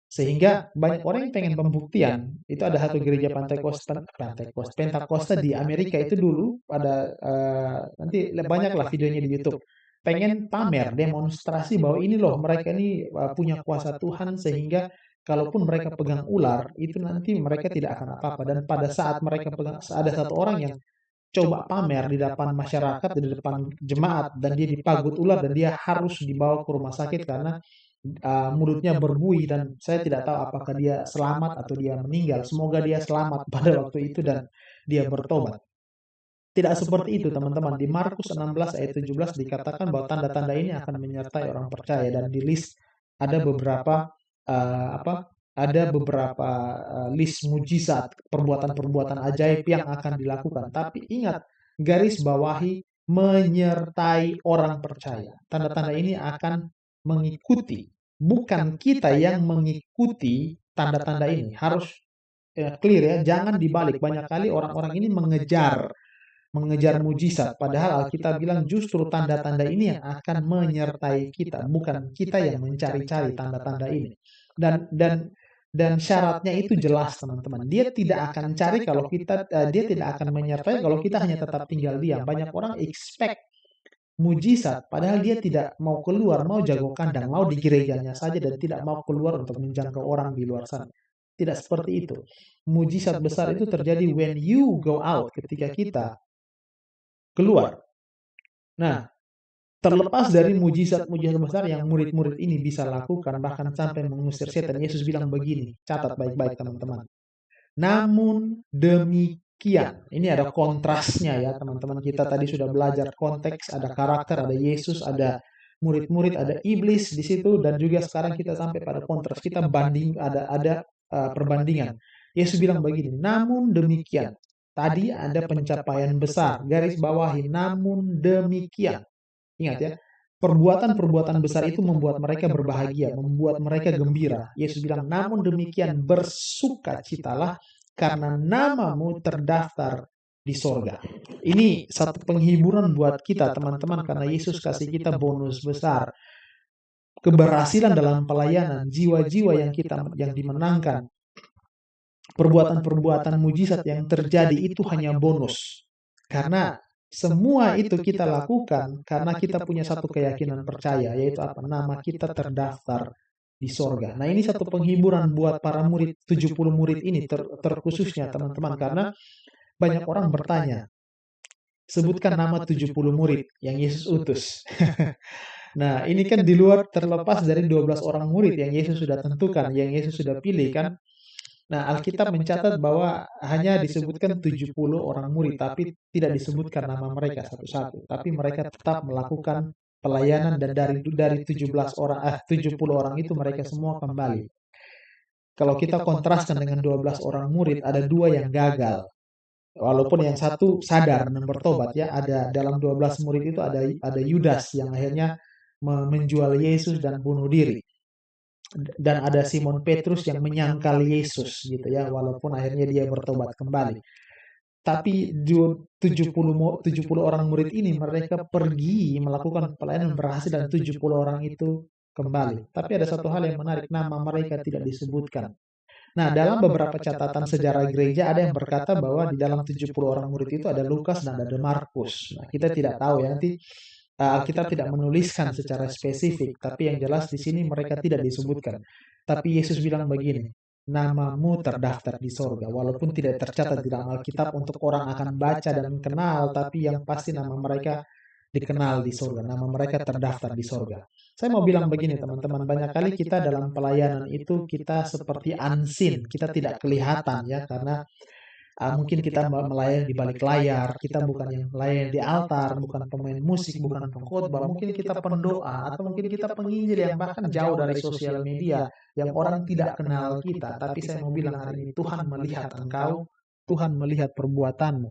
Sehingga banyak orang yang pengen pembuktian. Itu ada satu gereja Pentakosta di Amerika itu dulu pada nanti banyaklah videonya di YouTube. Pengen pamer, demonstrasi bahwa ini loh mereka ini punya kuasa Tuhan sehingga kalaupun mereka pegang ular itu nanti mereka tidak akan apa-apa. Dan pada saat mereka pegang, ada satu orang yang coba pamer di depan masyarakat, di depan jemaat, dan dia dipagut ular dan dia harus dibawa ke rumah sakit karena mulutnya berbuih, dan saya tidak tahu apakah dia selamat atau dia meninggal. Semoga dia selamat pada waktu itu dan dia bertobat. Tidak seperti itu teman-teman. Di Markus 16 ayat 17 dikatakan bahwa tanda-tanda ini akan menyertai orang percaya, dan di list ada beberapa ada beberapa list mujizat, perbuatan-perbuatan ajaib yang akan dilakukan. Tapi ingat, garis bawahi menyertai orang percaya. Tanda-tanda ini akan mengikuti, bukan kita yang mengikuti tanda-tanda ini. Harus clear ya, jangan dibalik. Banyak kali orang-orang ini mengejar mujizat. Padahal Alkitab bilang justru tanda-tanda ini yang akan menyertai kita, bukan kita yang mencari-cari tanda-tanda ini. Dan syaratnya itu jelas teman-teman. Dia tidak akan cari kalau kita, dia tidak akan menyertai kalau kita hanya tetap tinggal diam. Banyak orang expect mujizat, padahal dia tidak mau keluar, mau jago kandang, mau di gerejanya saja dan tidak mau keluar untuk menjangkau orang di luar sana. Tidak seperti itu. Mujizat besar itu terjadi when you go out, ketika kita keluar. Nah, terlepas dari mujizat-mujizat besar yang murid-murid ini bisa lakukan, bahkan sampai mengusir setan, Yesus bilang begini, catat baik-baik teman-teman. Namun demikian, ini ada kontrasnya ya teman-teman, kita tadi sudah belajar konteks, ada karakter, ada Yesus, ada murid-murid, ada iblis di situ, dan juga sekarang kita sampai pada kontras, kita banding, ada perbandingan. Yesus bilang begini, namun demikian, tadi ada pencapaian besar, garis bawahi, namun demikian. Ingat ya, perbuatan-perbuatan besar itu membuat mereka berbahagia, membuat mereka gembira. Yesus bilang, namun demikian bersukacitalah karena namamu terdaftar di sorga. Ini satu penghiburan buat kita teman-teman, karena Yesus kasih kita bonus besar. Keberhasilan dalam pelayanan, jiwa-jiwa yang dimenangkan, perbuatan-perbuatan mujizat yang terjadi itu hanya bonus. Karena semua itu kita lakukan karena kita punya satu keyakinan percaya, yaitu apa? Nama kita terdaftar di sorga. Nah, ini satu penghiburan buat para murid, 70 murid ini terkhususnya teman-teman, karena banyak orang bertanya, sebutkan nama 70 murid yang Yesus utus. Nah, ini kan di luar, terlepas dari 12 orang murid yang Yesus sudah tentukan, yang Yesus sudah pilih kan. Nah, Alkitab mencatat bahwa hanya disebutkan 70 orang murid, tapi tidak disebutkan nama mereka satu-satu. Tapi mereka tetap melakukan pelayanan, dan dari 17 orang, 70 orang itu mereka semua kembali. Kalau kita kontraskan dengan 12 orang murid, ada dua yang gagal. Walaupun yang satu sadar dan bertobat ya, ada dalam 12 murid itu ada Yudas yang akhirnya menjual Yesus dan bunuh diri. Dan ada Simon Petrus yang menyangkal Yesus gitu ya, walaupun akhirnya dia bertobat kembali. Tapi 70 orang murid ini mereka pergi melakukan pelayanan berhasil dan 70 orang itu kembali. Tapi ada satu hal yang menarik, nama mereka tidak disebutkan. Nah, dalam beberapa catatan sejarah gereja ada yang berkata bahwa di dalam 70 orang murid itu ada Lukas dan ada Markus. Nah, kita tidak tahu ya, nanti Alkitab tidak menuliskan secara spesifik, tapi yang jelas di sini mereka tidak disebutkan. Tapi Yesus bilang begini, namamu terdaftar di sorga, walaupun tidak tercatat di dalam Alkitab untuk orang akan baca dan kenal, tapi yang pasti nama mereka dikenal di sorga, nama mereka terdaftar di sorga. Saya mau bilang begini teman-teman, banyak kali kita dalam pelayanan itu kita seperti unseen, kita tidak kelihatan ya, karena mungkin kita melayani di balik layar, kita bukan yang melayani di altar, bukan pemain musik, bukan pengkhotbah, mungkin kita pendoa, atau mungkin kita penginjil yang bahkan jauh dari sosial media, yang orang tidak kenal kita. Tapi saya mau bilang hari ini, Tuhan melihat engkau, Tuhan melihat perbuatanmu,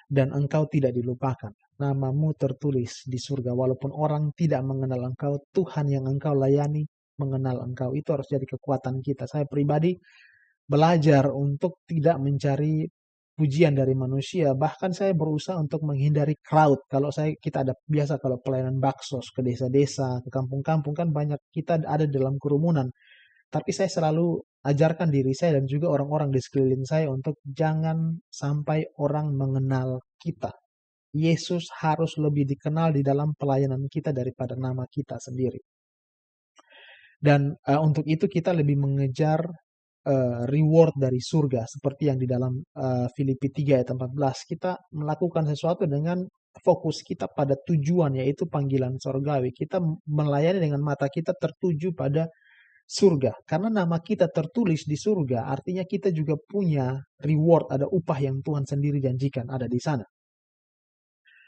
dan engkau tidak dilupakan. Namamu tertulis di surga, walaupun orang tidak mengenal engkau, Tuhan yang engkau layani mengenal engkau. Itu harus jadi kekuatan kita. Saya pribadi belajar untuk tidak mencari pujian dari manusia. Bahkan saya berusaha untuk menghindari crowd. Kalau kita ada biasa kalau pelayanan baksos ke desa-desa, ke kampung-kampung, kan banyak kita ada dalam kerumunan. Tapi saya selalu ajarkan diri saya dan juga orang-orang di sekeliling saya untuk jangan sampai orang mengenal kita. Yesus harus lebih dikenal di dalam pelayanan kita daripada nama kita sendiri. Dan untuk itu kita lebih mengejar reward dari surga, seperti yang di dalam Filipi 3 ayat 14, kita melakukan sesuatu dengan fokus kita pada tujuan, yaitu panggilan surgawi. Kita melayani dengan mata kita tertuju pada surga, karena nama kita tertulis di surga, artinya kita juga punya reward, ada upah yang Tuhan sendiri janjikan ada di sana.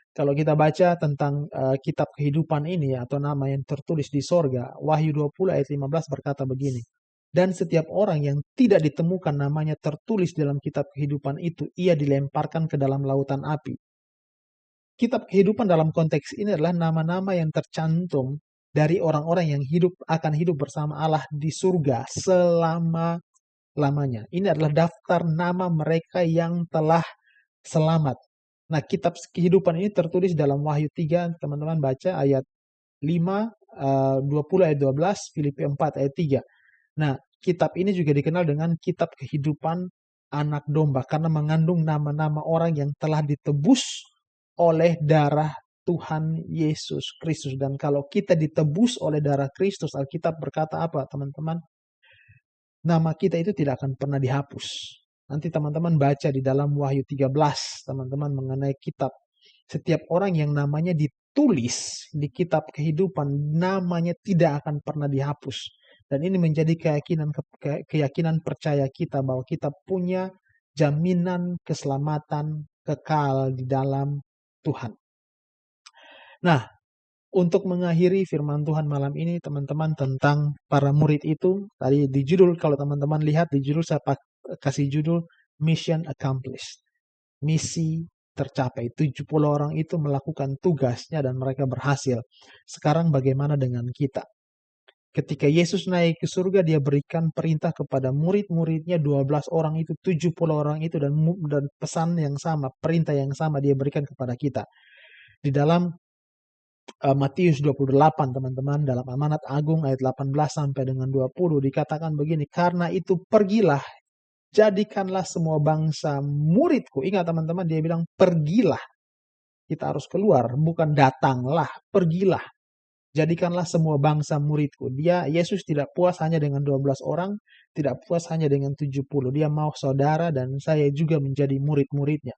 Kalau kita baca tentang kitab kehidupan ini atau nama yang tertulis di sorga, Wahyu 20 ayat 15 berkata begini, Dan setiap orang yang tidak ditemukan namanya tertulis dalam kitab kehidupan itu, ia dilemparkan ke dalam lautan api. Kitab kehidupan dalam konteks ini adalah nama-nama yang tercantum dari orang-orang yang akan hidup bersama Allah di surga selama-lamanya. Ini adalah daftar nama mereka yang telah selamat. Nah, kitab kehidupan ini tertulis dalam Wahyu 3, teman-teman baca ayat 5, 20 ayat 12, Filipi 4 ayat 3. Nah, kitab ini juga dikenal dengan kitab kehidupan anak domba karena mengandung nama-nama orang yang telah ditebus oleh darah Tuhan Yesus Kristus. Dan kalau kita ditebus oleh darah Kristus, Alkitab berkata apa, teman-teman? Nama kita itu tidak akan pernah dihapus. Nanti teman-teman baca di dalam Wahyu 13, teman-teman mengenai kitab. Setiap orang yang namanya ditulis di kitab kehidupan, namanya tidak akan pernah dihapus. Dan ini menjadi keyakinan percaya kita bahwa kita punya jaminan keselamatan kekal di dalam Tuhan. Nah, untuk mengakhiri firman Tuhan malam ini, teman-teman, tentang para murid itu, tadi di judul, kalau teman-teman lihat di judul, saya kasih judul Mission Accomplished. Misi tercapai. 70 orang itu melakukan tugasnya dan mereka berhasil. Sekarang bagaimana dengan kita? Ketika Yesus naik ke surga, dia berikan perintah kepada murid-muridnya, 12 orang itu, 70 orang itu, dan pesan yang sama, perintah yang sama dia berikan kepada kita. Di dalam Matius 28, teman-teman, dalam Amanat Agung ayat 18 sampai dengan 20 dikatakan begini, karena itu pergilah, jadikanlah semua bangsa muridku. Ingat teman-teman, dia bilang pergilah. Kita harus keluar, bukan datanglah, pergilah. Jadikanlah semua bangsa muridku. Yesus tidak puas hanya dengan 12 orang, tidak puas hanya dengan 70. Dia mau saudara dan saya juga menjadi murid-muridnya.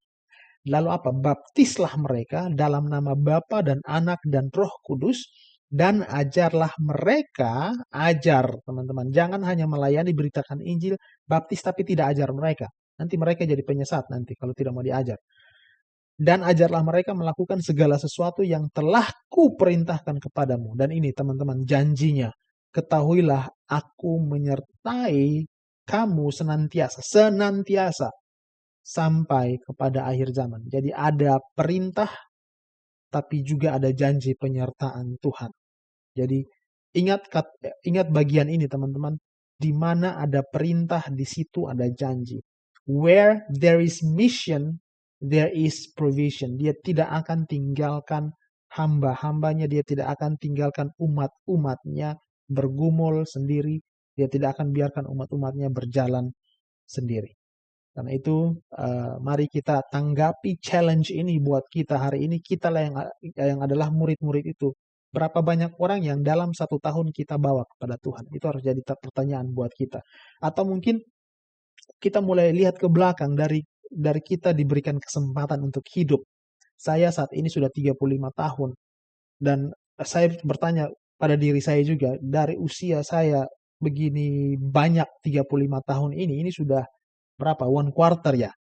Lalu apa? Baptislah mereka dalam nama Bapa dan Anak dan Roh Kudus, dan ajarlah mereka, ajar teman-teman. Jangan hanya melayani, beritakan Injil, baptis tapi tidak ajar mereka. Nanti mereka jadi penyesat nanti kalau tidak mau diajar. Dan ajarlah mereka melakukan segala sesuatu yang telah kuperintahkan kepadamu. Dan ini teman-teman janjinya. Ketahuilah aku menyertai kamu senantiasa sampai kepada akhir zaman. Jadi ada perintah tapi juga ada janji penyertaan Tuhan. Jadi ingat bagian ini teman-teman. Di mana ada perintah, di situ ada janji. Where there is mission, there is provision. Dia tidak akan tinggalkan hamba-hambanya, dia tidak akan tinggalkan umat-umatnya bergumul sendiri, dia tidak akan biarkan umat-umatnya berjalan sendiri. Karena itu mari kita tanggapi challenge ini buat kita hari ini. Kita lah yang adalah murid-murid itu. Berapa banyak orang yang dalam 1 tahun kita bawa kepada Tuhan? Itu harus jadi pertanyaan buat kita. Atau mungkin kita mulai lihat ke belakang dari kita diberikan kesempatan untuk hidup. Saya saat ini sudah 35 tahun. Dan saya bertanya pada diri saya juga, dari usia saya begini banyak 35 tahun ini sudah berapa? 1/4 ya.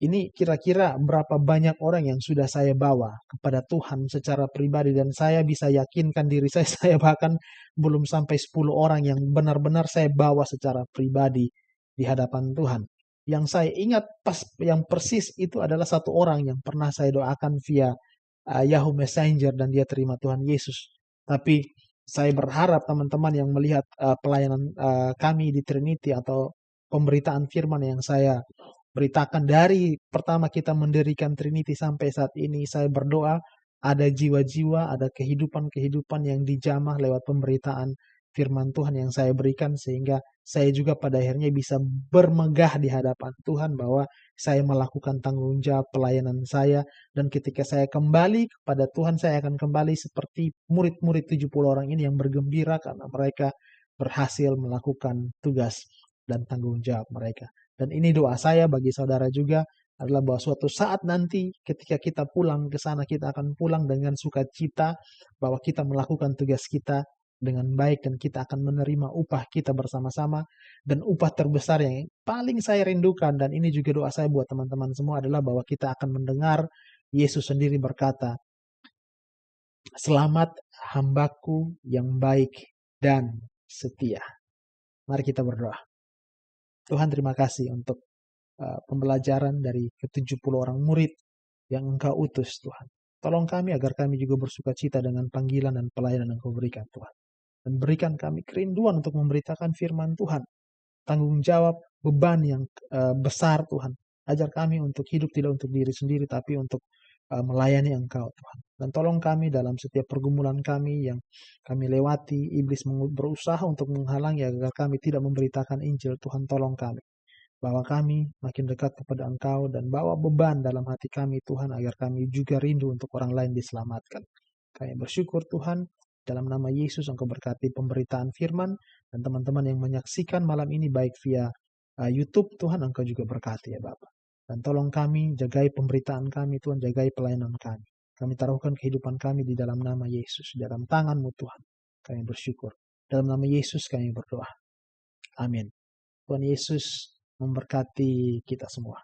Ini kira-kira berapa banyak orang yang sudah saya bawa kepada Tuhan secara pribadi, dan saya bisa yakinkan diri saya, saya bahkan belum sampai 10 orang yang benar-benar saya bawa secara pribadi di hadapan Tuhan. Yang saya ingat yang persis itu adalah satu orang yang pernah saya doakan via Yahoo Messenger dan dia terima Tuhan Yesus. Tapi saya berharap teman-teman yang melihat pelayanan kami di Trinity atau pemberitaan firman yang saya beritakan dari pertama kita mendirikan Trinity sampai saat ini, saya berdoa ada jiwa-jiwa, ada kehidupan-kehidupan yang dijamah lewat pemberitaan firman Tuhan yang saya berikan, sehingga saya juga pada akhirnya bisa bermegah di hadapan Tuhan bahwa saya melakukan tanggung jawab pelayanan saya, dan ketika saya kembali kepada Tuhan, saya akan kembali seperti murid-murid 70 orang ini yang bergembira karena mereka berhasil melakukan tugas dan tanggung jawab mereka. Dan ini doa saya bagi saudara juga adalah bahwa suatu saat nanti ketika kita pulang ke sana, kita akan pulang dengan sukacita bahwa kita melakukan tugas kita dengan baik dan kita akan menerima upah kita bersama-sama. Dan upah terbesar yang paling saya rindukan, dan ini juga doa saya buat teman-teman semua, adalah bahwa kita akan mendengar Yesus sendiri berkata, "Selamat hambaku yang baik dan setia." Mari kita berdoa. Tuhan, terima kasih untuk pembelajaran dari ke-70 orang murid yang Engkau utus, Tuhan. Tolong kami agar kami juga bersuka cita dengan panggilan dan pelayanan yang Engkau berikan, Tuhan. Dan berikan kami kerinduan untuk memberitakan firman Tuhan. Tanggung jawab, beban yang besar, Tuhan. Ajar kami untuk hidup tidak untuk diri sendiri, tapi untuk melayani Engkau, Tuhan. Dan tolong kami dalam setiap pergumulan kami yang kami lewati, iblis berusaha untuk menghalangi agar kami tidak memberitakan Injil. Tuhan, tolong kami. Bawa kami makin dekat kepada Engkau dan bawa beban dalam hati kami, Tuhan, agar kami juga rindu untuk orang lain diselamatkan. Kami bersyukur, Tuhan, dalam nama Yesus Engkau berkati pemberitaan firman dan teman-teman yang menyaksikan malam ini baik via YouTube, Tuhan, Engkau juga berkati ya Bapa. Dan tolong kami, jagai pemberitaan kami, Tuhan, jagai pelayanan kami. Kami taruhkan kehidupan kami di dalam nama Yesus, dalam tangan-Mu, Tuhan. Kami bersyukur. Dalam nama Yesus kami berdoa. Amin. Tuhan Yesus memberkati kita semua.